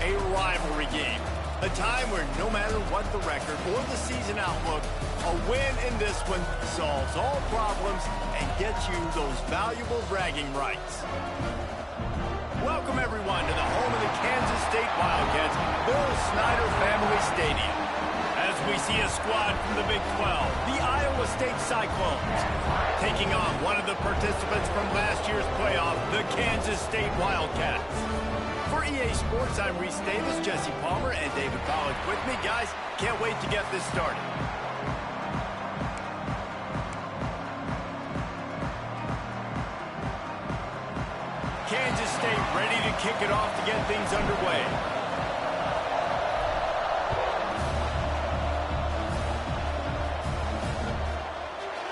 a rivalry game. A time where no matter what the record or the season outlook, a win in this one solves all problems and gets you those valuable bragging rights. Welcome, everyone, to the home of the Kansas State Wildcats, Bill Snyder Family Stadium. As we see a squad from the Big 12, the Iowa State Cyclones, taking on one of the participants from last year's playoff, the Kansas State Wildcats. For EA Sports, I'm Reese Davis, Jesse Palmer, and David Pollack with me. Guys, can't wait to get this started. Kansas State ready to kick it off to get things underway.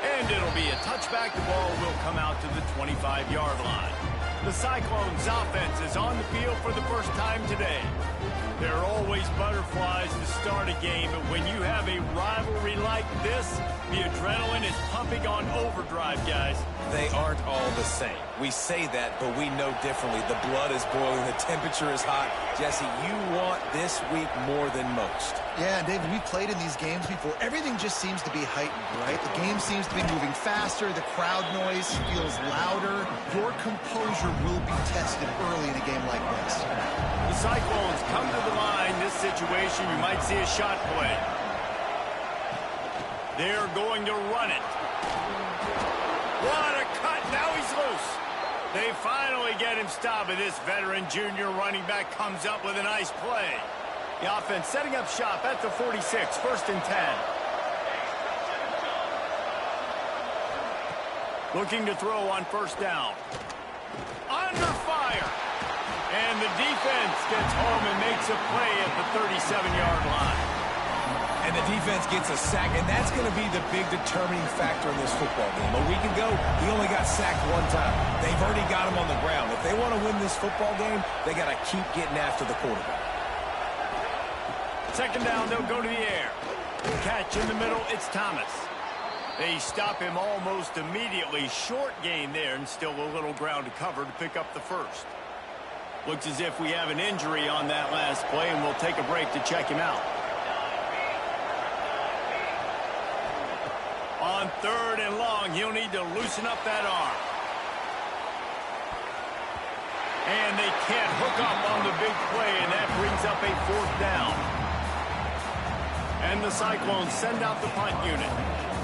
And it'll be a touchback. The ball will come out to the 25-yard line. The Cyclones' offense is on the field for the first time today. There are always butterflies to start a game, but when you have a rivalry like this, the adrenaline is pumping on overdrive, guys. They aren't all the same. We say that, but we know differently. The blood is boiling. The temperature is hot. Jesse, you want this week more than most. Yeah, David, we played in these games before. Everything just seems to be heightened, right? The game seems to be moving faster. The crowd noise feels louder. Your composure will be tested early in a game like this. The Cyclones come to the line. This situation, you might see a shot play. They're going to run it. What a cut. Now he's loose. They finally get him stopped, but this veteran junior running back comes up with a nice play. The offense setting up shop at the 46, 1st and 10. Looking to throw on 1st down. Under fire. And the defense gets home and makes a play at the 37-yard line. And the defense gets a sack, and that's going to be the big determining factor in this football game. A week ago, he only got sacked one time. They've already got him on the ground. If they want to win this football game, they got to keep getting after the quarterback. 2nd down, they'll go to the air. Catch in the middle, it's Thomas. They stop him almost immediately. Short gain there, and still a little ground to cover to pick up the 1st. Looks as if we have an injury on that last play, and we'll take a break to check him out. On 3rd and long, he'll need to loosen up that arm. And they can't hook up on the big play, and that brings up a 4th down. And the Cyclones send out the punt unit.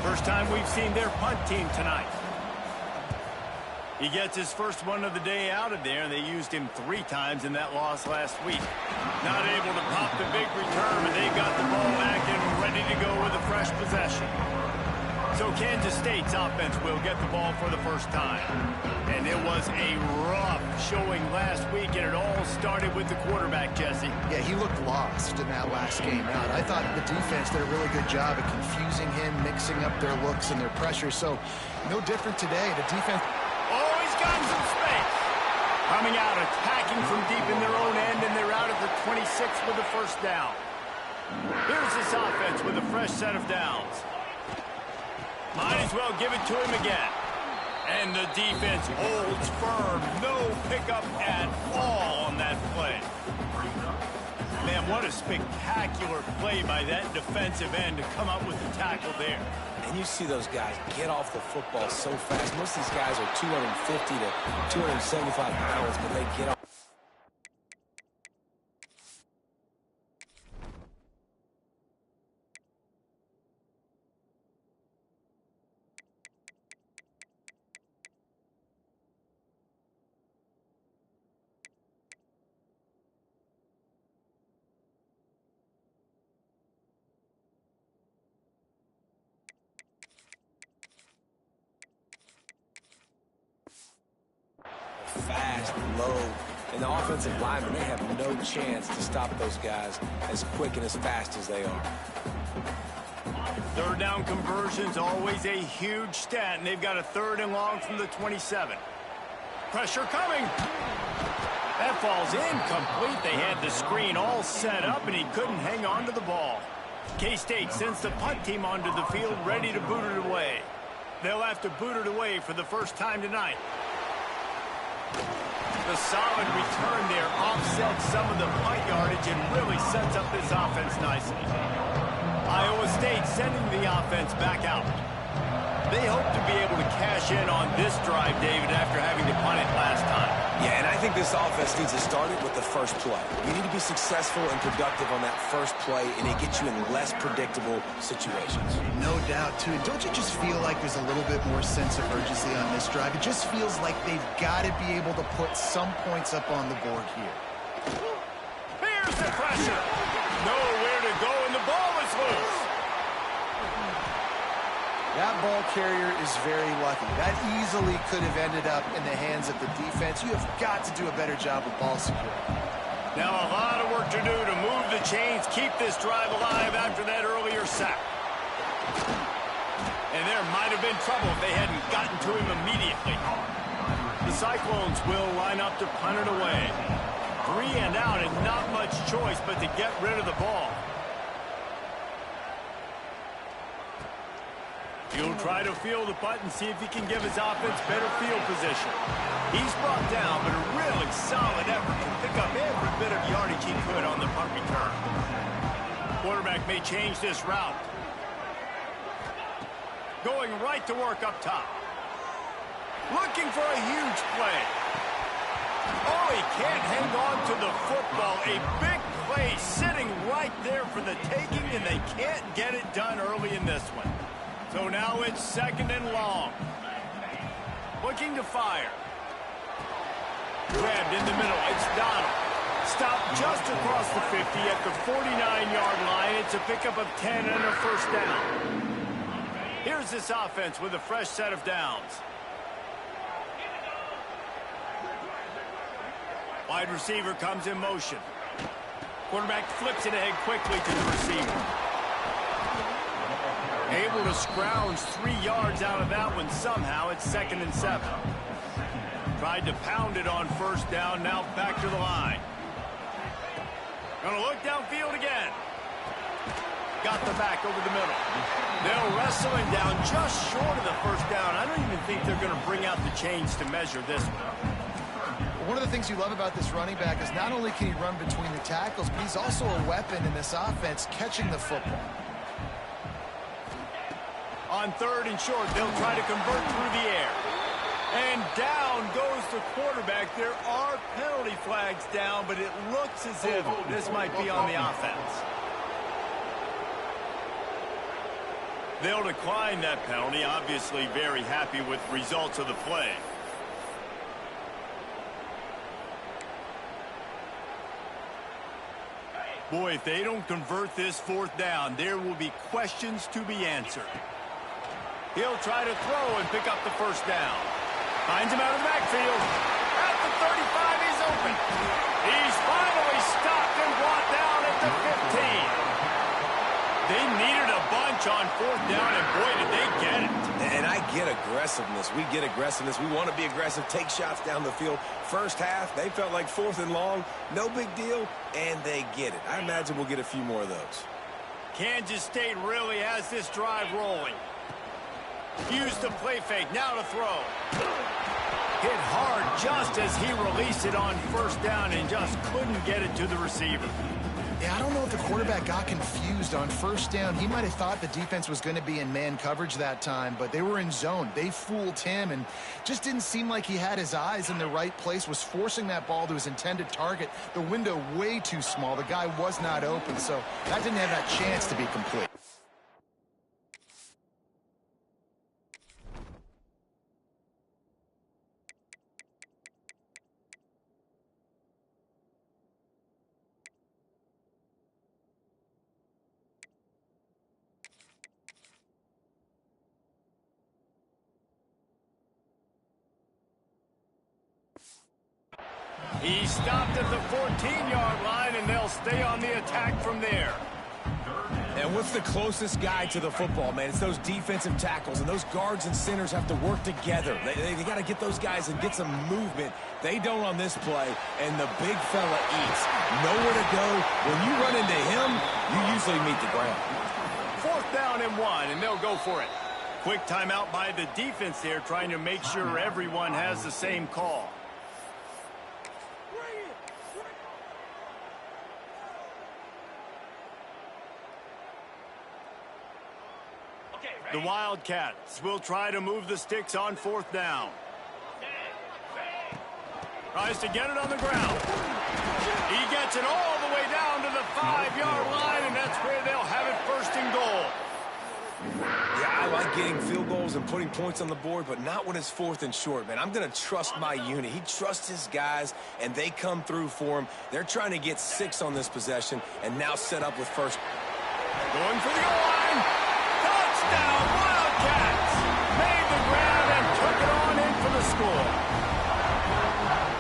First time we've seen their punt team tonight. He gets his first one of the day out of there, and they used him 3 times in that loss last week. Not able to pop the big return, but they got the ball back and ready to go with a fresh possession. So Kansas State's offense will get the ball for the first time. And it was a rough showing last week, and it all started with the quarterback, Jesse. Yeah, he looked lost in that last game out. I thought the defense did a really good job of confusing him, mixing up their looks and their pressure. So no different today. The defense... Oh, he's got some space. Coming out, attacking from deep in their own end, and they're out at the 26 with the 1st down. Here's this offense with a fresh set of downs. Might as well give it to him again. And the defense holds firm. No pickup at all on that play. Man, what a spectacular play by that defensive end to come up with the tackle there. And you see those guys get off the football so fast. Most of these guys are 250 to 275 pounds, but they get off. Fast, low, and the offensive linemen, they have no chance to stop those guys as quick and as fast as they are. 3rd down conversion's always a huge stat, and they've got a 3rd and long from the 27. Pressure coming. That falls incomplete. They had the screen all set up, and he couldn't hang on to the ball. K-State sends the punt team onto the field, ready to boot it away. They'll have to boot it away for the first time tonight. The solid return there offsets some of the punt yardage and really sets up this offense nicely. Iowa State sending the offense back out. They hope to be able to cash in on this drive, David, after having to punt it last time. Yeah, and I think this offense needs to start it with the first play. You need to be successful and productive on that first play, and it gets you in less predictable situations. No doubt, too. And don't you just feel like there's a little bit more sense of urgency on this drive? It just feels like they've got to be able to put some points up on the board here. Here's the pressure. Nowhere to go, and the ball is loose. That ball carrier is very lucky. That easily could have ended up in the hands of the defense. You have got to do a better job with ball security. Now a lot of work to do to move the chains, keep this drive alive after that earlier sack. And there might have been trouble if they hadn't gotten to him immediately. The Cyclones will line up to punt it away. 3 and out and not much choice but to get rid of the ball. He'll try to field the punt and see if he can give his offense better field position. He's brought down, but a really solid effort to pick up every bit of yardage he could on the punt return. Quarterback may change this route. Going right to work up top. Looking for a huge play. Oh, he can't hang on to the football. A big play sitting right there for the taking, and they can't get it done early in this one. So now it's 2nd and long. Looking to fire. Grabbed in the middle. It's Donald. Stopped just across the 50 at the 49-yard line. It's a pickup of 10 and a first down. Here's this offense with a fresh set of downs. Wide receiver comes in motion. Quarterback flips it ahead quickly to the receiver. Able to scrounge 3 yards out of that one somehow. It's 2nd and 7. Tried to pound it on first down. Now back to the line. Gonna look downfield again. Got the back over the middle. They'll wrestle him down just short of the first down. I don't even think they're going to bring out the chains to measure this one. One of the things you love about this running back is not only can he run between the tackles, but he's also a weapon in this offense catching the football. On 3rd and short, they'll try to convert through the air. And down goes the quarterback. There are penalty flags down, but it looks as if this might be on the offense. They'll decline that penalty, obviously very happy with the results of the play. Boy, if they don't convert this 4th down, there will be questions to be answered. He'll try to throw and pick up the first down. Finds him out of the backfield. At the 35, he's open. He's finally stopped and brought down at the 15. They needed a bunch on 4th down, and boy, did they get it. And I get aggressiveness. We get aggressiveness. We want to be aggressive, take shots down the field. First half, they felt like 4th and long. No big deal, and they get it. I imagine we'll get a few more of those. Kansas State really has this drive rolling. Use the play fake, now to throw. Hit hard just as he released it on first down and just couldn't get it to the receiver. Yeah, I don't know if the quarterback got confused on first down. He might have thought the defense was going to be in man coverage that time, but they were in zone. They fooled him and just didn't seem like he had his eyes in the right place, was forcing that ball to his intended target. The window way too small. The guy was not open, so that didn't have that chance to be complete. He stopped at the 14-yard line, and they'll stay on the attack from there. And what's the closest guy to the football, man? It's those defensive tackles, and those guards and centers have to work together. They got to get those guys and get some movement. They don't on this play, and the big fella eats. Nowhere to go. When you run into him, you usually meet the ground. 4th down and 1, and they'll go for it. Quick timeout by the defense there, trying to make sure everyone has the same call. The Wildcats will try to move the sticks on 4th down. Tries to get it on the ground. He gets it all the way down to the 5-yard line, and that's where they'll have it 1st and goal. Yeah, I like getting field goals and putting points on the board, but not when it's 4th and short, man. I'm going to trust my unit. He trusts his guys, and they come through for him. They're trying to get 6 on this possession and now set up with 1st. Going for the goal line. Touchdown, Wildcats! Made the grab and took it on in for the score.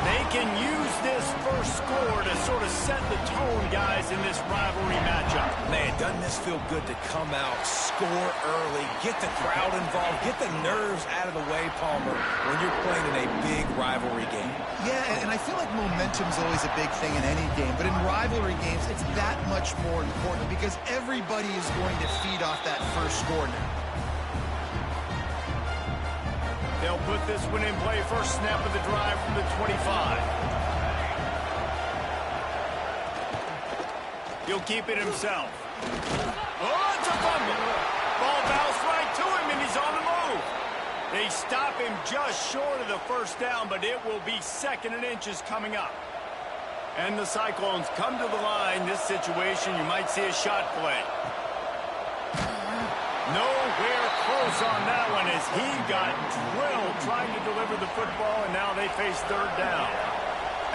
They can use this first score to sort of set the tone, guys, in this rivalry matchup. Man, doesn't this feel good to come out, score early, get the crowd involved, get the nerves out of the way, Palmer, when you're playing in a big rivalry game. Yeah, and I feel like momentum's always a big thing in any game, but in rivalry games, it's that much more important because everybody is going to feed off that first score now. They'll put this one in play. First snap of the drive from the 25. He'll keep it himself. Oh, it's a fumble. Ball bounced right to him, and he's on the move. They stop him just short of the 1st down, but it will be 2nd and inches coming up. And the Cyclones come to the line. This situation, you might see a shot play. Nowhere close on that one as he got drilled trying to deliver the football, and now they face 3rd down.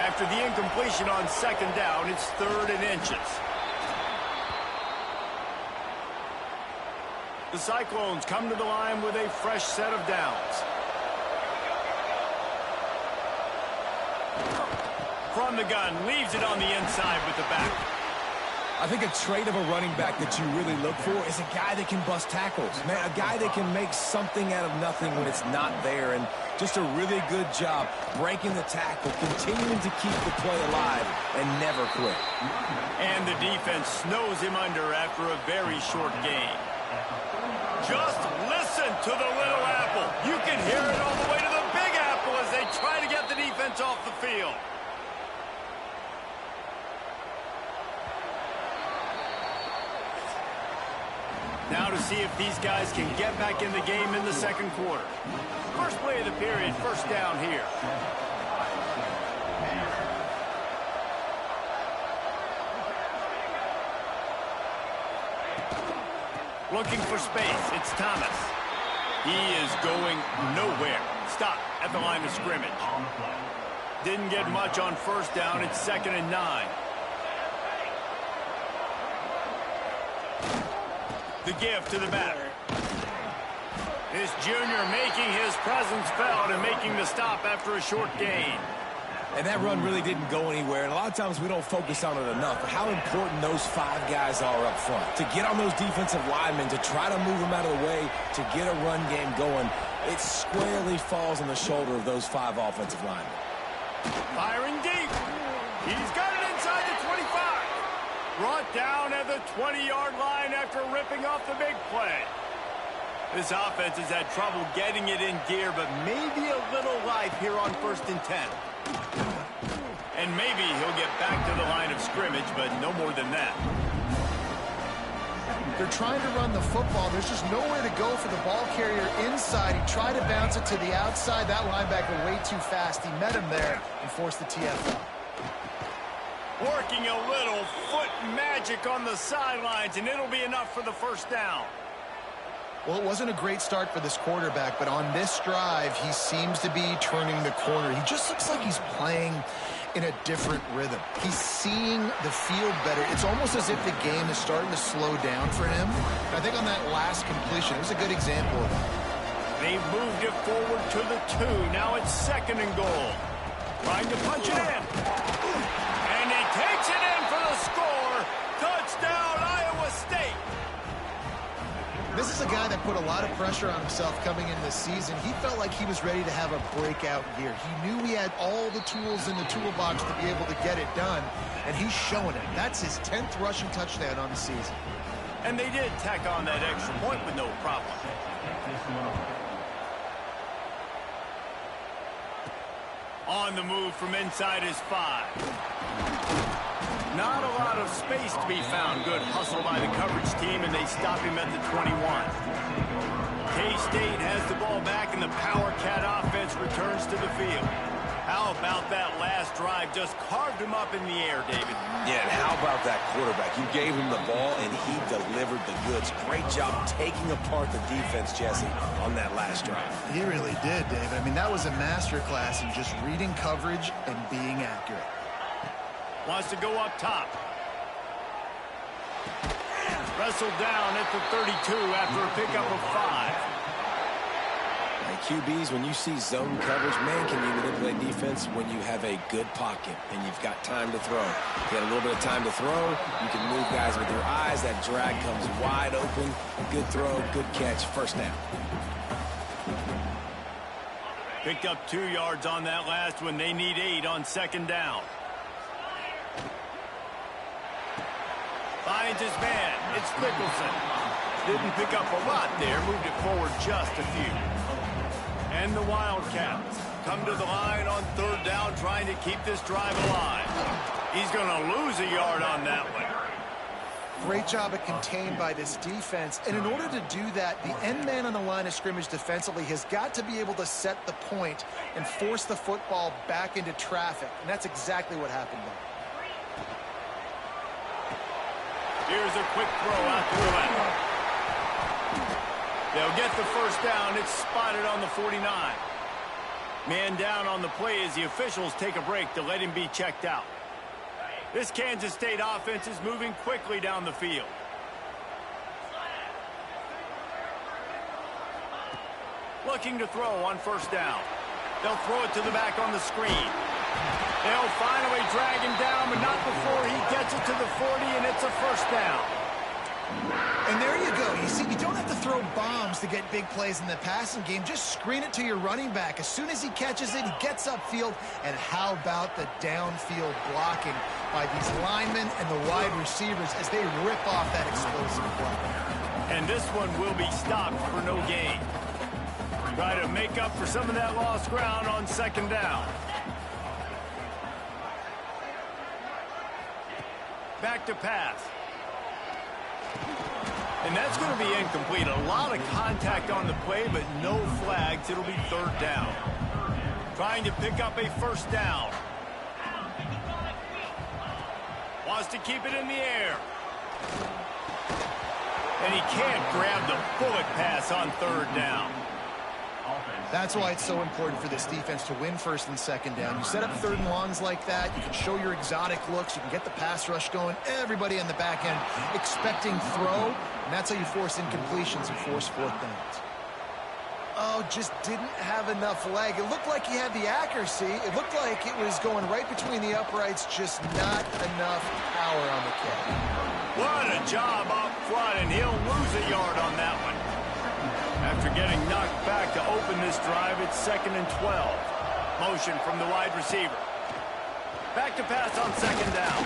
After the incompletion on 2nd down, it's 3rd and inches. The Cyclones come to the line with a fresh set of downs. From the gun, leaves it on the inside with the back. I think a trait of a running back that you really look for is a guy that can bust tackles. Man, a guy that can make something out of nothing when it's not there. And just a really good job breaking the tackle, continuing to keep the play alive, and never quit. And the defense snows him under after a very short gain. Just listen to the little apple. You can hear it all the way to the big apple as they try to get the defense off the field. Now to see if these guys can get back in the game in the 2nd quarter. First play of the period, 1st down here. Looking for space, it's Thomas. He is going nowhere. Stop at the line of scrimmage. Didn't get much on 1st down, it's 2nd and 9. The give to the back. This junior making his presence felt and making the stop after a short gain. And that run really didn't go anywhere, and a lot of times we don't focus on it enough, but how important those 5 guys are up front. To get on those defensive linemen, to try to move them out of the way, to get a run game going, it squarely falls on the shoulder of those 5 offensive linemen. Firing deep. He's got it inside the 25. Brought down at the 20-yard line after ripping off the big play. This offense has had trouble getting it in gear, but maybe a little life here on 1st and 10. And maybe he'll get back to the line of scrimmage, but no more than that. They're trying to run the football. There's just nowhere to go for the ball carrier inside. He tried to bounce it to the outside. That linebacker way too fast. He met him there and forced the TFL. Working a little foot magic on the sidelines, and it'll be enough for the 1st down. Well, it wasn't a great start for this quarterback, but on this drive, he seems to be turning the corner. He just looks like he's playing in a different rhythm. He's seeing the field better. It's almost as if the game is starting to slow down for him. I think on that last completion, it was a good example of that. They've moved it forward to the 2. Now it's 2nd and goal. Trying to punch it in. And he takes it in for the score. Touchdown, Iowa State. This is a guy that put a lot of pressure on himself coming in this season. He felt like he was ready to have a breakout year. He knew he had all the tools in the toolbox to be able to get it done, and he's showing it. That's his 10th rushing touchdown on the season. And they did tack on that extra point with no problem. On the move from inside his 5. Not a lot of space to be found. Good hustle by the coverage team, and they stop him at the 21. K-State has the ball back, and the Power Cat offense returns to the field. How about that last drive? Just carved him up in the air, David. Yeah, and how about that quarterback? You gave him the ball, and he delivered the goods. Great job taking apart the defense, Jesse, on that last drive. He really did, David. I mean, that was a masterclass in just reading coverage and being accurate. Wants to go up top. Wrestled down at the 32 after a pickup of 5. QBs, when you see zone coverage, man, can you manipulate defense when you have a good pocket and you've got time to throw. You got a little bit of time to throw. You can move guys with your eyes. That drag comes wide open. Good throw, good catch, first down. Picked up 2 yards on that last one. They need 8 on second down. Finds his man. It's Nicholson. Didn't pick up a lot there. Moved it forward just a few. And the Wildcats come to the line on third down, trying to keep this drive alive. He's going to lose a yard on that one. Great job at contained by this defense. And in order to do that, the end man on the line of scrimmage defensively has got to be able to set the point and force the football back into traffic. And that's exactly what happened there. Here's a quick throw out to the left. They'll get the first down. It's spotted on the 49. Man down on the play as the officials take a break to let him be checked out. This Kansas State offense is moving quickly down the field. Looking to throw on first down. They'll throw it to the back on the screen. They'll finally drag him down, but not before he gets it to the 40, and it's a first down. And there you go. You see, you don't have to throw bombs to get big plays in the passing game. Just screen it to your running back. As soon as he catches it, he gets upfield. And how about the downfield blocking by these linemen and the wide receivers as they rip off that explosive play. And this one will be stopped for no gain. Try to make up for some of that lost ground on second down. Back to pass. And that's going to be incomplete. A lot of contact on the play, but no flags. It'll be third down. Trying to pick up a first down. Wants to keep it in the air. And he can't grab the bullet pass on third down. That's why it's so important for this defense to win first and second down. You set up third and longs like that. You can show your exotic looks. You can get the pass rush going. Everybody on the back end expecting throw. And that's how you force incompletions and force fourth downs. Oh, just didn't have enough leg. It looked like he had the accuracy. It looked like it was going right between the uprights. Just not enough power on the kick. What a job up front, and he'll lose a yard on that one. After getting knocked back to open this drive, it's 2nd and 12. Motion from the wide receiver. Back to pass on second down.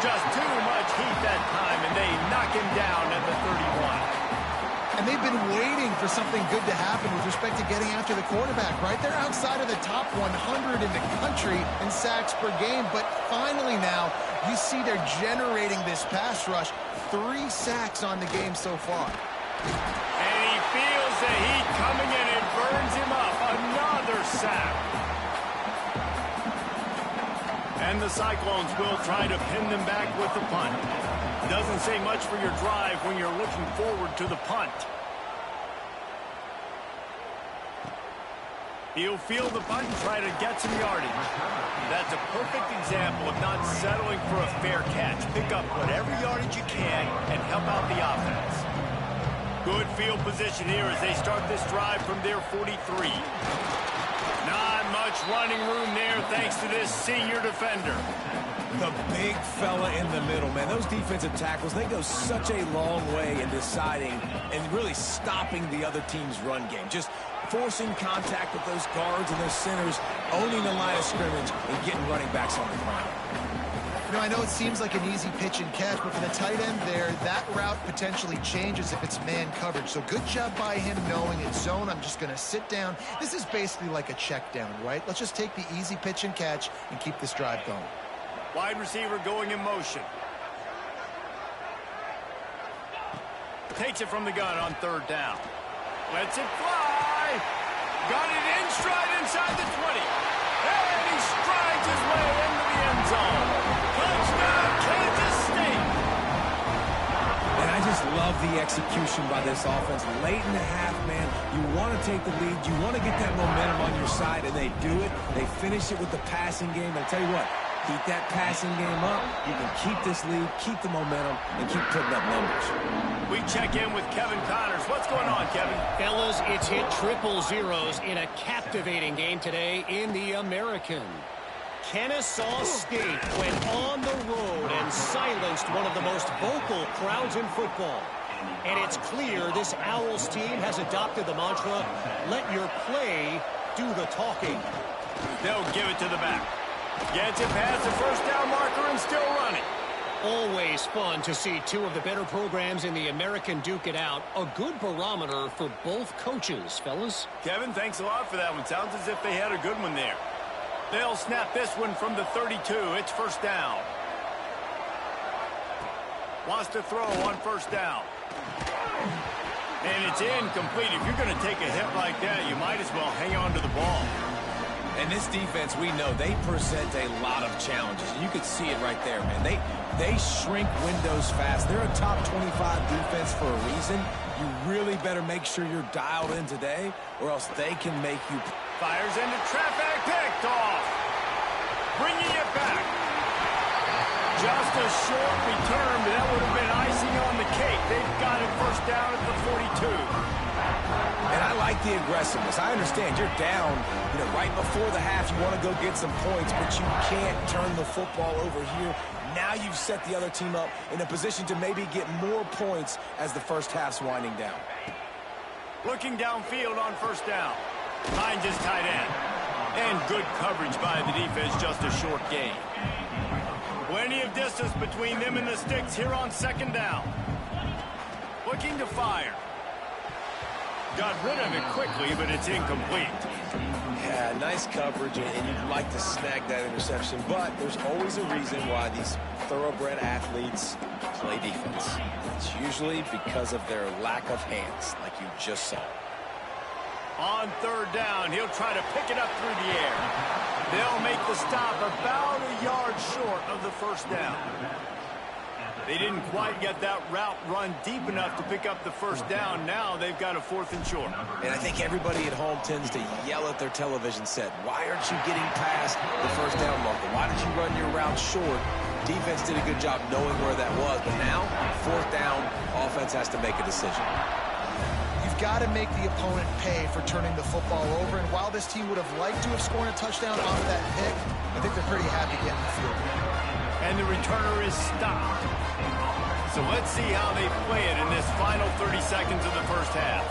Just too much heat that time, and they knock him down at the 31. And they've been waiting for something good to happen with respect to getting after the quarterback, right? They're outside of the top 100 in the country in sacks per game, but finally now you see they're generating this pass rush. 3 sacks on the game so far. And he feels the heat coming in and burns him up. Another sack. And the Cyclones will try to pin them back with the punt. Doesn't say much for your drive when you're looking forward to the punt. He'll field the punt and try to get some yardage. That's a perfect example of not settling for a fair catch. Pick up whatever yardage you can and help out the offense. Good field position here as they start this drive from their 43. Not much running room there thanks to this senior defender. The big fella in the middle, man. Those defensive tackles, they go such a long way in deciding and really stopping the other team's run game. Just forcing contact with those guards and those centers, owning the line of scrimmage, and getting running backs on the ground. You know, I know it seems like an easy pitch and catch, but for the tight end there, that route potentially changes if it's man coverage. So good job by him knowing it's zone. I'm just going to sit down. This is basically like a check down, right? Let's just take the easy pitch and catch and keep this drive going. Wide receiver going in motion. Takes it from the gun on third down. Lets it fly. Got it in stride inside the 20. And he strides his way into the end zone. Touchdown, Kansas State. And I just love the execution by this offense. Late in the half, man, you want to take the lead. You want to get that momentum on your side, and they do it. They finish it with the passing game. And I tell you what, keep that passing game up. You can keep this lead, keep the momentum, and keep putting up numbers. We check in with Kevin Connors. What's going on, Kevin? Fellas, it's hit triple zeros in a captivating game today in the American. Kennesaw State went on the road and silenced one of the most vocal crowds in football. And it's clear this Owls team has adopted the mantra, let your play do the talking. They'll give it to the back. Gets it past the first down marker and still running. Always fun to see two of the better programs in the American duke it out. A good barometer for both coaches, fellas. Kevin, thanks a lot for that one. Sounds as if they had a good one there. They'll snap this one from the 32. It's first down. Wants to throw on first down. And it's incomplete. If you're going to take a hit like that, you might as well hang on to the ball. And this defense, we know, they present a lot of challenges. You could see it right there, man. They shrink windows fast. They're a top 25 defense for a reason. You really better make sure you're dialed in today, or else they can make you... Fires into traffic, picked off. Bringing it back. Just a short return, but that would have been icing on the cake. They've got it first down at the 42. And I like the aggressiveness. I understand you're down, right before the half. You want to go get some points, but you can't turn the football over here. Now you've set the other team up in a position to maybe get more points as the first half's winding down. Looking downfield on first down. Finds his tight end. And good coverage by the defense, just a short gain. Plenty of distance between them and the sticks here on second down. Looking to fire. Got rid of it quickly, but it's incomplete. Yeah, nice coverage, and you'd like to snag that interception, but there's always a reason why these thoroughbred athletes play defense. It's usually because of their lack of hands, like you just saw. On third down, he'll try to pick it up through the air. They'll make the stop about a yard short of the first down. They didn't quite get that route run deep enough to pick up the first down. Now they've got a fourth and short. And I think everybody at home tends to yell at their television set, why aren't you getting past the first down marker? Why did you run your route short? Defense did a good job knowing where that was, but now, fourth down, offense has to make a decision. You've got to make the opponent pay for turning the football over, and while this team would have liked to have scored a touchdown off that pick, I think they're pretty happy getting the field. And the returner is stopped. So let's see how they play it in this final 30 seconds of the first half.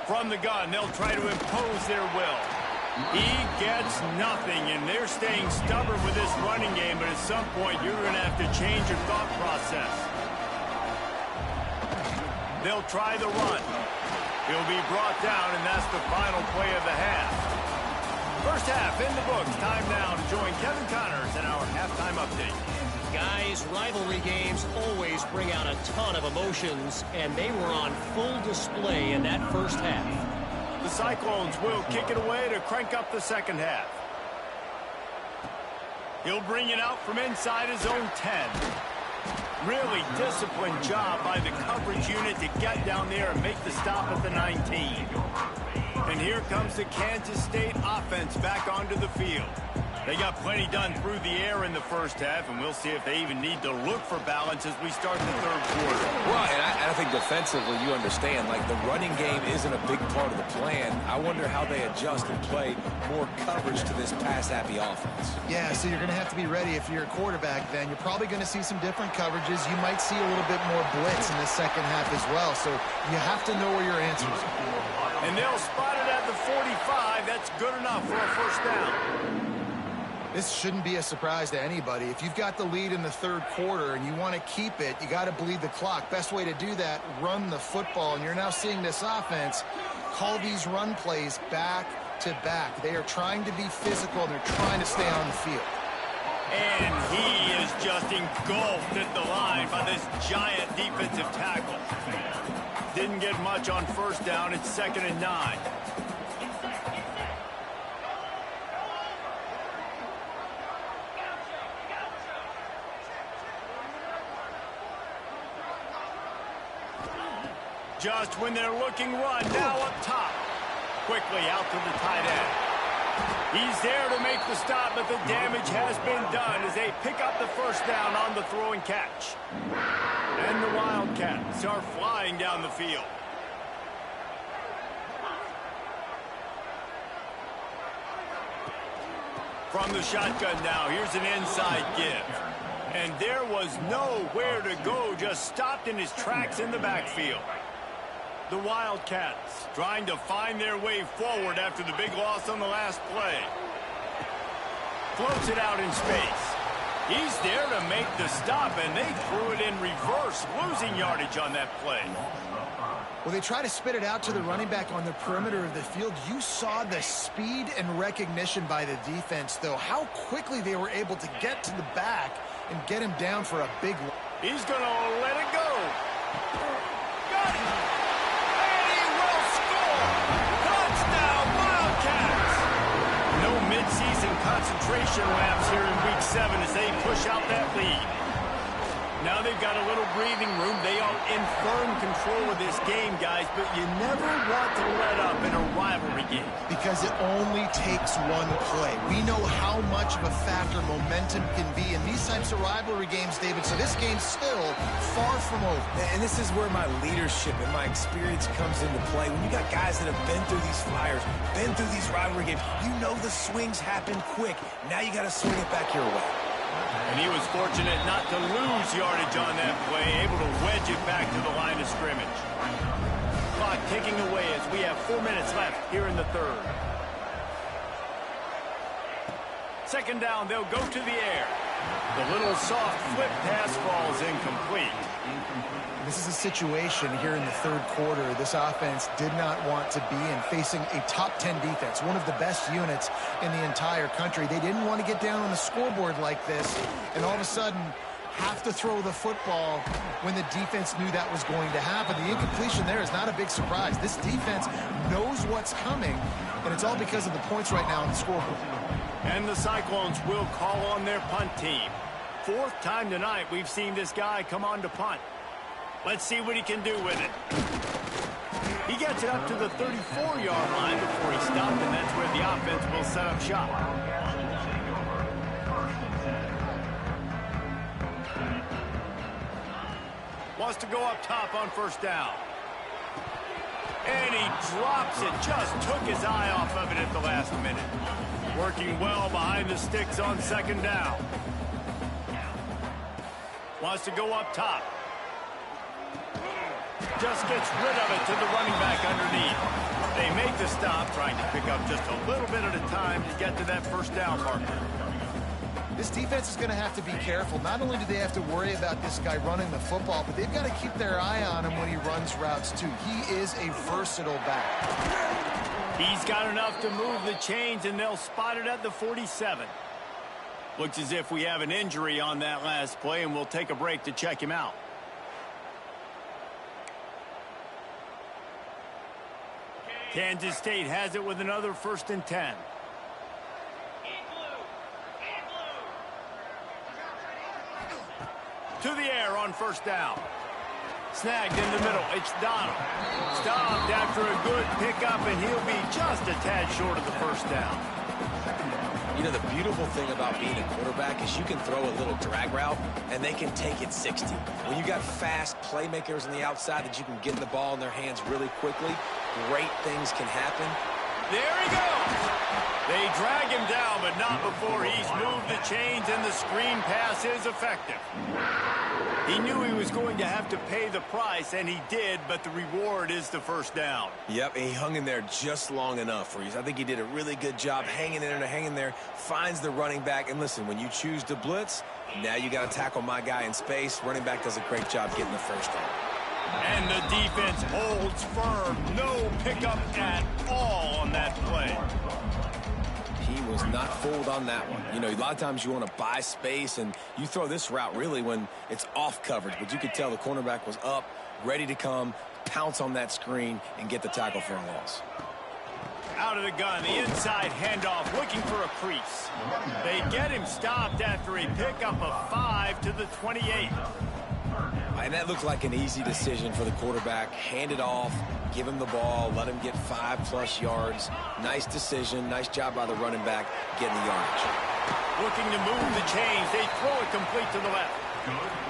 From the gun, they'll try to impose their will. He gets nothing, and they're staying stubborn with this running game, but at some point you're going to have to change your thought process. They'll try the run. He'll be brought down, and that's the final play of the half. First half in the books. Time now to join Kevin Connors in our halftime update. Guys, rivalry games always bring out a ton of emotions, and they were on full display in that first half. The Cyclones will kick it away to crank up the second half. He'll bring it out from inside his own 10. Really disciplined job by the coverage unit to get down there and make the stop at the 19. And here comes the Kansas State offense back onto the field. They got plenty done through the air in the first half, and we'll see if they even need to look for balance as we start the third quarter. Well, and I think defensively, you understand, like the running game isn't a big part of the plan. I wonder how they adjust and play more coverage to this pass-happy offense. Yeah, so you're going to have to be ready if you're a quarterback then. You're probably going to see some different coverages. You might see a little bit more blitz in the second half as well, so you have to know where your answers are. And they'll spot it at the 45. That's good enough for a first down. This shouldn't be a surprise to anybody. If you've got the lead in the third quarter and you want to keep it, you got to bleed the clock. Best way to do that, run the football. And you're now seeing this offense call these run plays back to back. They are trying to be physical, and they're trying to stay on the field. And he is just engulfed at the line by this giant defensive tackle. Didn't get much on first down. It's 2nd and 9. Just when they're looking run, now up top. Quickly out to the tight end. He's there to make the stop, but the damage has been done as they pick up the first down on the throw and catch. And the Wildcats are flying down the field. From the shotgun now, here's an inside give. And there was nowhere to go, just stopped in his tracks in the backfield. The Wildcats trying to find their way forward after the big loss on the last play. Floats it out in space. He's there to make the stop, and they threw it in reverse, losing yardage on that play. Well, they try to spit it out to the running back on the perimeter of the field. You saw the speed and recognition by the defense, though. How quickly they were able to get to the back and get him down for a big one. He's going to let it go. Got it. And he will score. Touchdown, Wildcats. No midseason concentration laps here in Week 7 as they push out that lead. Now they've got a little breathing room. They are in firm control of this game, guys, but you never want to let up in a rivalry game. Because it only takes one play. We know how much of a factor momentum can be in these types of rivalry games, David, so this game's still far from over. And this is where my leadership and my experience comes into play. When you got guys that have been through these flyers, been through these rivalry games, you know the swings happen quick. Now you got to swing it back your way. And he was fortunate not to lose yardage on that play, able to wedge it back to the line of scrimmage. Clock ticking away as we have 4 minutes left here in the third. 2nd down, they'll go to the air. The little soft flip pass falls incomplete. This is a situation here in the third quarter this offense did not want to be in, facing a top 10 defense, one of the best units in the entire country. They didn't want to get down on the scoreboard like this and all of a sudden have to throw the football when the defense knew that was going to happen. The incompletion there is not a big surprise. This defense knows what's coming, and it's all because of the points right now on the scoreboard. And the Cyclones will call on their punt team. 4th time tonight we've seen this guy come on to punt. Let's see what he can do with it. He gets it up to the 34-yard line before he stopped, and that's where the offense will set up shop. Wants to go up top on 1st down. And he drops it, just took his eye off of it at the last minute. Working well behind the sticks on 2nd down. Wants to go up top. Just gets rid of it to the running back underneath. They make the stop, trying to pick up just a little bit at a time to get to that 1st down marker. This defense is going to have to be careful. Not only do they have to worry about this guy running the football, but they've got to keep their eye on him when he runs routes too. He is a versatile back. He's got enough to move the chains, and they'll spot it at the 47. Looks as if we have an injury on that last play, and we'll take a break to check him out. Kansas State has it with another 1st and 10. To the air on 1st down. Snagged in the middle. It's Donald. Stopped after a good pickup, and he'll be just a tad short of the 1st down. You know, the beautiful thing about being a quarterback is you can throw a little drag route, and they can take it 60. When you got fast playmakers on the outside that you can get the ball in their hands really quickly, great things can happen. There he goes. They drag him down, but not before he's moved the chains, and the screen pass is effective. He knew he was going to have to pay the price, and he did, but the reward is the 1st down. Yep, and he hung in there just long enough. I think he did a really good job hanging in there, finds the running back. And listen, when you choose to blitz, now you got to tackle my guy in space. Running back does a great job getting the 1st down. And the defense holds firm. No pickup at all on that play. He was not fooled on that one. You know, a lot of times you want to buy space, and you throw this route really when it's off coverage. But you could tell the cornerback was up, ready to come, pounce on that screen, and get the tackle for a loss. Out of the gun, the inside handoff, looking for a crease. They get him stopped after a pickup of 5 to the 28. And that looked like an easy decision for the quarterback. Hand it off, give him the ball, let him get 5+ yards. Nice decision, nice job by the running back getting the yardage. Looking to move the chains, they throw it complete to the left.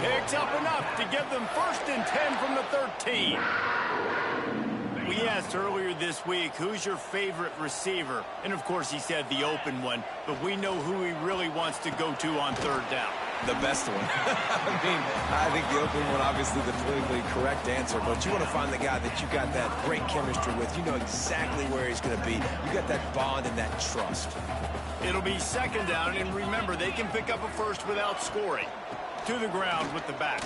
Picks up enough to give them 1st and 10 from the 13. We asked earlier this week, who's your favorite receiver? And of course he said the open one, but we know who he really wants to go to on 3rd down. The best one. I think the open one, obviously the politically correct answer, but you want to find the guy that you got that great chemistry with. You know exactly where he's going to be. You got that bond and that trust. It'll be 2nd down, and remember, they can pick up a 1st without scoring. To the ground with the back.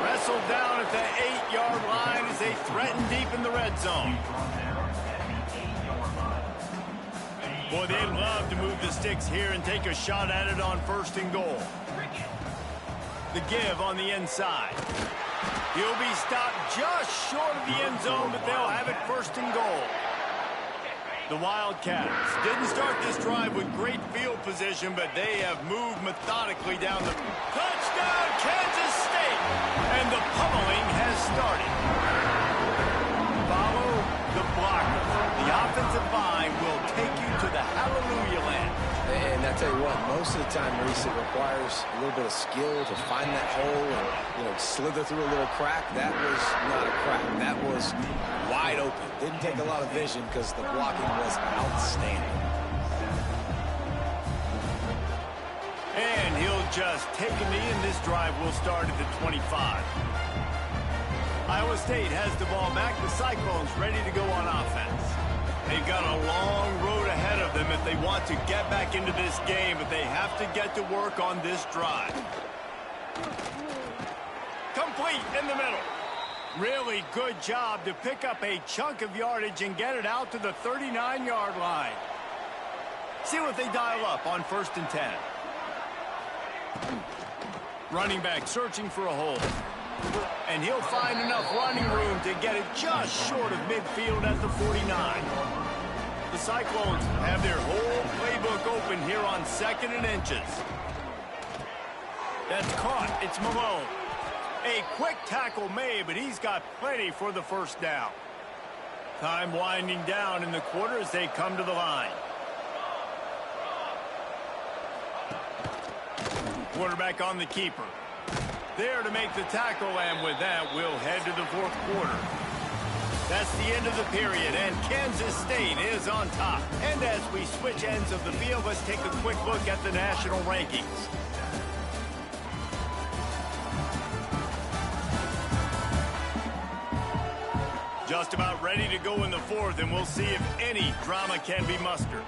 Wrestled down at the 8-yard line as they threaten deep in the red zone. Boy, they'd love to move the sticks here and take a shot at it on 1st and goal. The give on the inside. He'll be stopped just short of the end zone, but they'll have it 1st and goal. The Wildcats didn't start this drive with great field position, but they have moved methodically down the touchdown, Kansas State, and the pummeling has started. Follow the blocker. The offensive line will take you to the hallelujah land. And I tell you what, most of the time, Maurice, it requires a little bit of skill to find that hole and, you know, slither through a little crack. That was not a crack. That was wide open. Didn't take a lot of vision because the blocking was outstanding. And he'll just take a knee, and this drive will start at the 25. Iowa State has the ball back. The Cyclones ready to go on offense. They've got a long road ahead of them if they want to get back into this game, but they have to get to work on this drive. Complete in the middle. Really good job to pick up a chunk of yardage and get it out to the 39-yard line. See what they dial up on 1st and 10. Running back searching for a hole. And he'll find enough running room to get it just short of midfield at the 49. The Cyclones have their whole playbook open here on 2nd and inches. That's caught. It's Malone. A quick tackle made, but he's got plenty for the 1st down. Time winding down in the quarter as they come to the line. Quarterback on the keeper. There to make the tackle, and with that, we'll head to the 4th quarter. That's the end of the period, and Kansas State is on top. And as we switch ends of the field, let's take a quick look at the national rankings. Just about ready to go in the 4th, and we'll see if any drama can be mustered.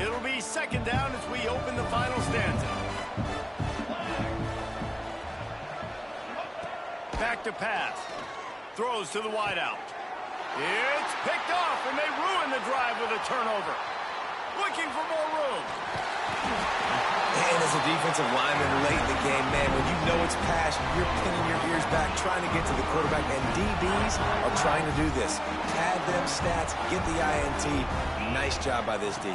It'll be 2nd down as we open the final stanza. Back to pass. Throws to the wideout. It's picked off, and they ruin the drive with a turnover. Looking for more room. And as a defensive lineman late in the game, man, when you know it's pass, you're pinning your ears back, trying to get to the quarterback, and DBs are trying to do this. Pad them stats, get the INT. Nice job by this D.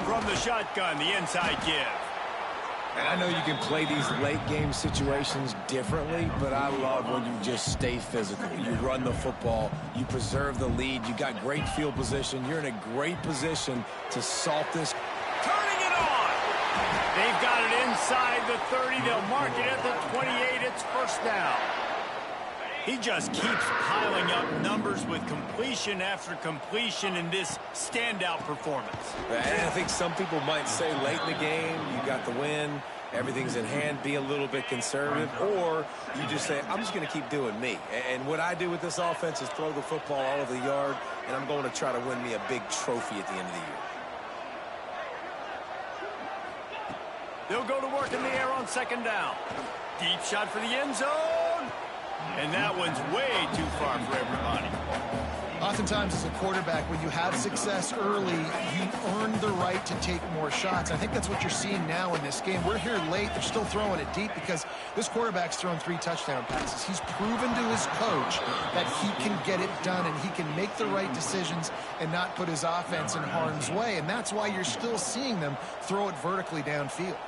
From the shotgun, the inside give. And I know you can play these late game situations differently, but I love when you just stay physical. You run the football, you preserve the lead, you got great field position, you're in a great position to salt this. Turning it on! They've got it inside the 30. They'll mark it at the 28. It's 1st down. He just keeps piling up numbers with completion after completion in this standout performance. And I think some people might say late in the game, you got the win, everything's in hand, be a little bit conservative, or you just say, I'm just going to keep doing me. And what I do with this offense is throw the football all over the yard, and I'm going to try to win me a big trophy at the end of the year. They'll go to work in the air on 2nd down. Deep shot for the end zone. And that one's way too far for everybody. Oftentimes, as a quarterback, when you have success early, you earn the right to take more shots. I think that's what you're seeing now in this game. We're here late. They're still throwing it deep because this quarterback's thrown 3 touchdown passes. He's proven to his coach that he can get it done and he can make the right decisions and not put his offense in harm's way. And that's why you're still seeing them throw it vertically downfield.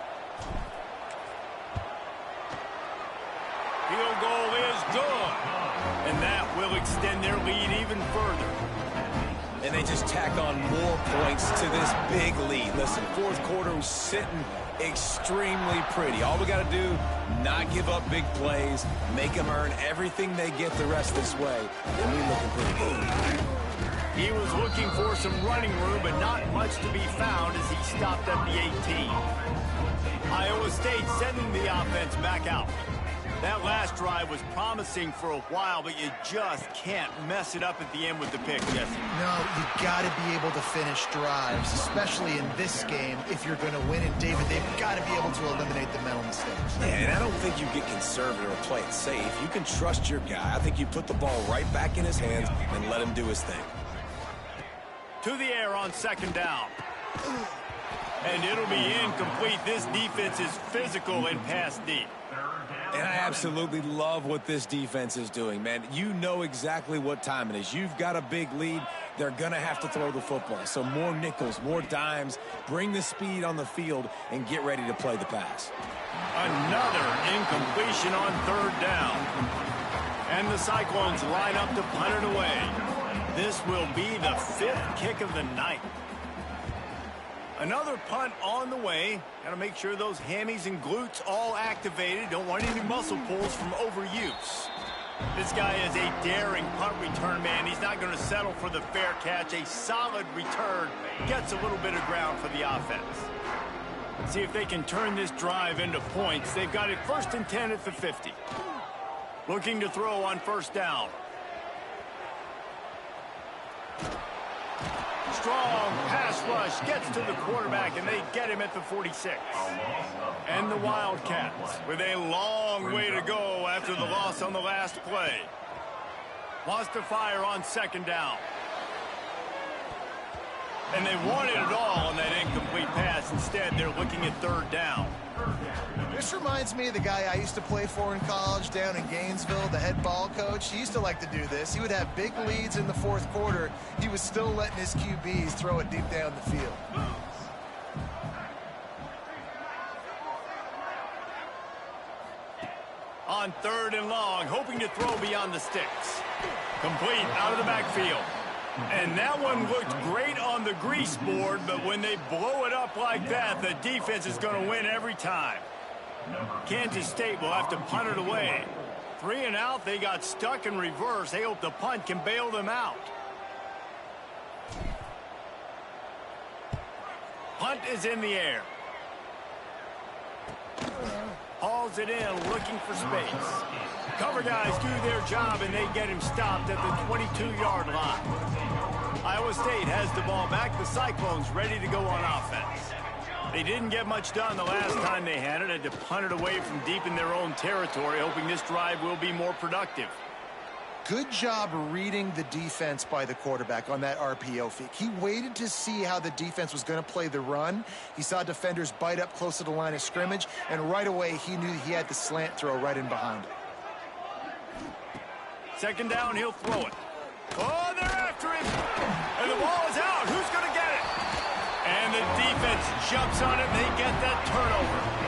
Field goal is good. And that will extend their lead even further. And they just tack on more points to this big lead. Listen, fourth quarter was sitting extremely pretty. All we got to do, not give up big plays, make them earn everything they get the rest of this way, and we're looking pretty good. He was looking for some running room, but not much to be found as he stopped at the 18. Iowa State sending the offense back out. That last drive was promising for a while, but you just can't mess it up at the end with the pick, Jesse. No, you got to be able to finish drives, especially in this game if you're going to win. And, David, they've got to be able to eliminate the mental mistakes. Yeah, and I don't think you get conservative or play it safe. You can trust your guy. I think you put the ball right back in his hands and let him do his thing. To the air on second down. And it'll be incomplete. This defense is physical and pass deep. And I absolutely love what this defense is doing, man. You know exactly what time it is. You've got a big lead. They're going to have to throw the football. So more nickels, more dimes, bring the speed on the field, and get ready to play the pass. Another incompletion on third down. And the Cyclones line up to punt it away. This will be the 5th kick of the night. Another punt on the way. Got to make sure those hammies and glutes all activated. Don't want any muscle pulls from overuse. This guy is a daring punt return man. He's not going to settle for the fair catch. A solid return gets a little bit of ground for the offense. See if they can turn this drive into points. They've got it 1st and 10 at the 50. Looking to throw on first down. Strong pass rush gets to the quarterback, and they get him at the 46. And the Wildcats with a long way to go after the loss on the last play. Wants to fire on second down. And they wanted it all on that incomplete pass. Instead, they're looking at third down. This reminds me of the guy I used to play for in college down in Gainesville, the head ball coach. He used to like to do this. He would have big leads in the 4th quarter. He was still letting his QBs throw it deep down the field. On third and long, hoping to throw beyond the sticks. Complete out of the backfield. And that one looked great on the grease board, but when they blow it up like that, the defense is going to win every time. Kansas State will have to punt it away. 3 and out, they got stuck in reverse. They hope the punt can bail them out. Punt is in the air. Hauls it in, looking for space. Cover guys do their job, and they get him stopped at the 22-yard line. Iowa State has the ball back. The Cyclones ready to go on offense. They didn't get much done the last time they had it. Had to punt it away from deep in their own territory, hoping this drive will be more productive. Good job reading the defense by the quarterback on that RPO fake. He waited to see how the defense was going to play the run. He saw defenders bite up close to the line of scrimmage, and right away he knew he had the slant throw right in behind it. Second down, he'll throw it. Oh, they're after him. And the ball is out. Who's going to get it? And the defense jumps on it, and they get that turnover.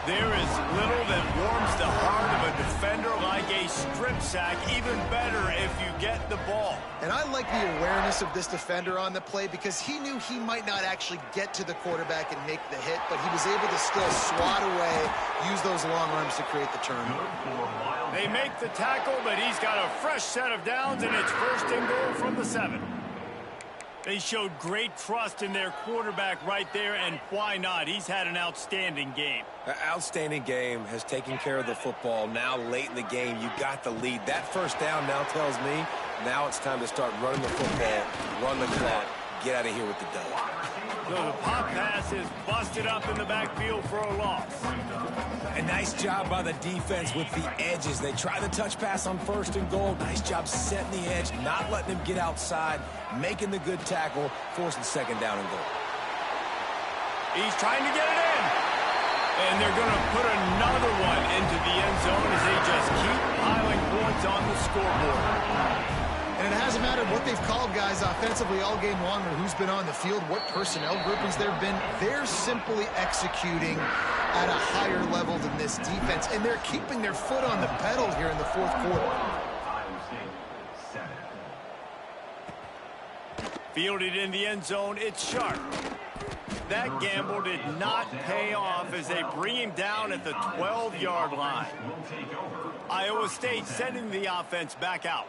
There is little that warms the heart of a defender like a strip sack. Even better if you get the ball. And I like the awareness of this defender on the play because he knew he might not actually get to the quarterback and make the hit, but he was able to still swat away, use those long arms to create the turnover. They make the tackle, but he's got a fresh set of downs, and it's 1st and goal from the 7. They showed great trust in their quarterback right there, and why not? He's had an outstanding game. An outstanding game, has taken care of the football. Now late in the game, you got the lead. That first down now tells me now it's time to start running the football, run the clock, get out of here with the dub. So the pop pass is busted up in the backfield for a loss. A nice job by the defense with the edges. They try the touch pass on 1st and goal. Nice job setting the edge, not letting him get outside, making the good tackle, forcing 2nd down and goal. He's trying to get it in. And they're going to put another one into the end zone as they just keep piling points on the scoreboard. And it hasn't mattered what they've called guys offensively all game long or who's been on the field, what personnel groupings there have been. They're simply executing at a higher level than this defense, and they're keeping their foot on the pedal here in the 4th quarter. Fielded in the end zone, it's Sharp. That gamble did not pay off as they bring him down at the 12-yard line. Iowa State sending the offense back out.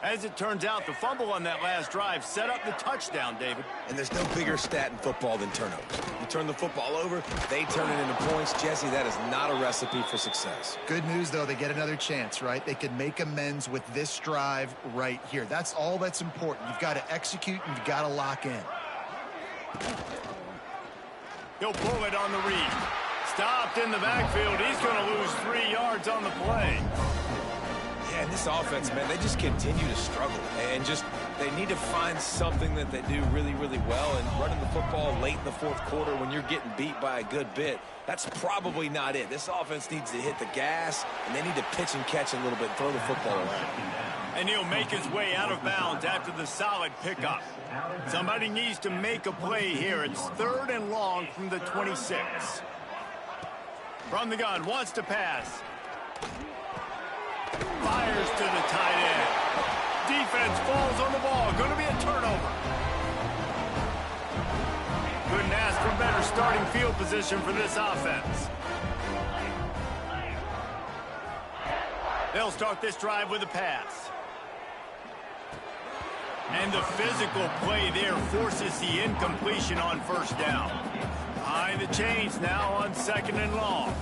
As it turns out, the fumble on that last drive set up the touchdown, David. And there's no bigger stat in football than turnovers. You turn the football over, they turn it into points. Jesse, that is not a recipe for success. Good news, though, they get another chance, right? They can make amends with this drive right here. That's all that's important. You've got to execute and you've got to lock in. He'll pull it on the read. Stopped in the backfield. He's going to lose 3 yards on the play. Yeah, and this offense, man, they just continue to struggle. And they need to find something that they do really, really well. And running the football late in the 4th quarter when you're getting beat by a good bit, that's probably not it. This offense needs to hit the gas, and they need to pitch and catch a little bit, throw the football around. And he'll make his way out of bounds after the solid pickup. Somebody needs to make a play here. It's 3rd and long from the 26. From the gun, wants to pass. Fires to the tight end. Defense falls on the ball. Going to be a turnover. Couldn't ask for better starting field position for this offense. They'll start this drive with a pass. And the physical play there forces the incompletion on 1st down. Behind the chains now on 2nd and long.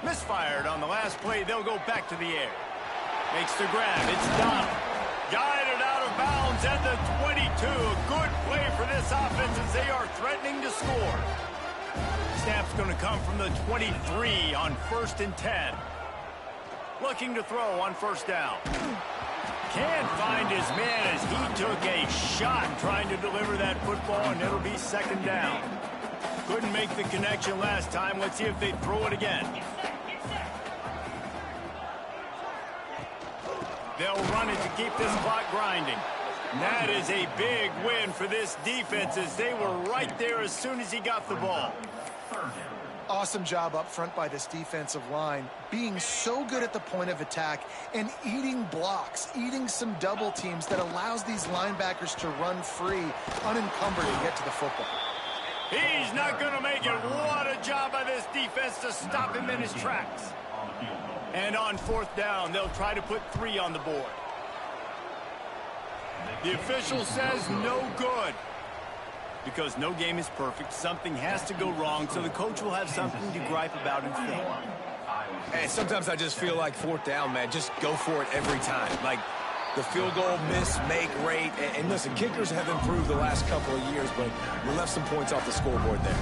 Misfired on the last play. They'll go back to the air. Makes the grab. It's Donald. Guided out of bounds at the 22. A good play for this offense as they are threatening to score. Snap's going to come from the 23 on 1st and 10. Looking to throw on 1st down. Can't find his man as he took a shot trying to deliver that football, and it'll be 2nd down. Couldn't make the connection last time. Let's see if they throw it again. They'll run it to keep this clock grinding. That is a big win for this defense as they were right there as soon as he got the ball. Awesome job up front by this defensive line, being so good at the point of attack and eating blocks, eating some double teams that allows these linebackers to run free, unencumbered, and get to the football. He's not going to make it. What a job by this defense to stop him in his tracks. And on 4th down, they'll try to put 3 on the board. The official says no good. Because no game is perfect, something has to go wrong, so the coach will have something to gripe about in film. Hey, sometimes I just feel like 4th down, man, just go for it every time. Like the field goal miss, make rate. And listen, kickers have improved the last couple of years, but we left some points off the scoreboard there.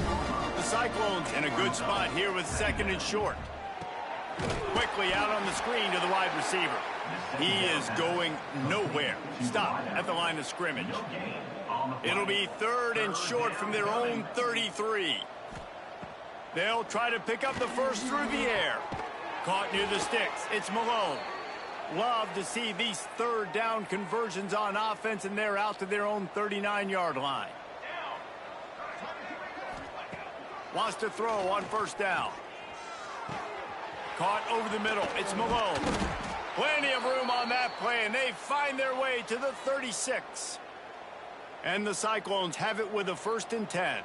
The Cyclones in a good spot here with 2nd and short. Quickly out on the screen to the wide receiver. He is going nowhere. Stop at the line of scrimmage. It'll be 3rd and short from their own 33. They'll try to pick up the first through the air. Caught near the sticks. It's Malone. Love to see these 3rd down conversions on offense, and they're out to their own 39-yard line. Wants to throw on 1st down. Caught over the middle. It's Malone. Plenty of room on that play, and they find their way to the 36. And the Cyclones have it with a 1st and 10.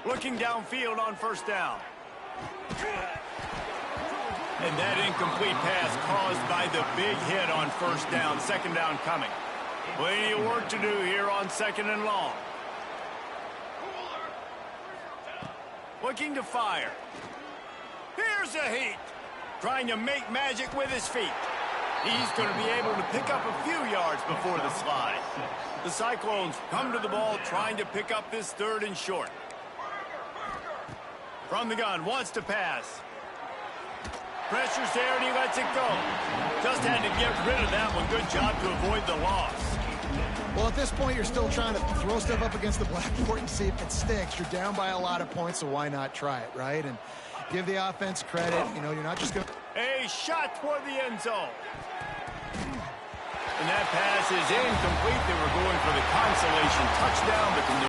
Looking downfield on 1st down. And that incomplete pass caused by the big hit on 1st down. 2nd down coming. Plenty of work to do here on 2nd and long. Looking to fire. Here's a heat. Trying to make magic with his feet. He's going to be able to pick up a few yards before the slide. The Cyclones come to the ball trying to pick up this 3rd and short. From the gun, wants to pass. Pressure's there, and he lets it go. Just had to get rid of that one. Good job to avoid the loss. Well, at this point, you're still trying to throw stuff up against the blackboard and see if it sticks. You're down by a lot of points, so why not try it, right? And give the offense credit. You know, you're not just going to... A shot toward the end zone. And that pass is incomplete. They were going for the consolation touchdown, but the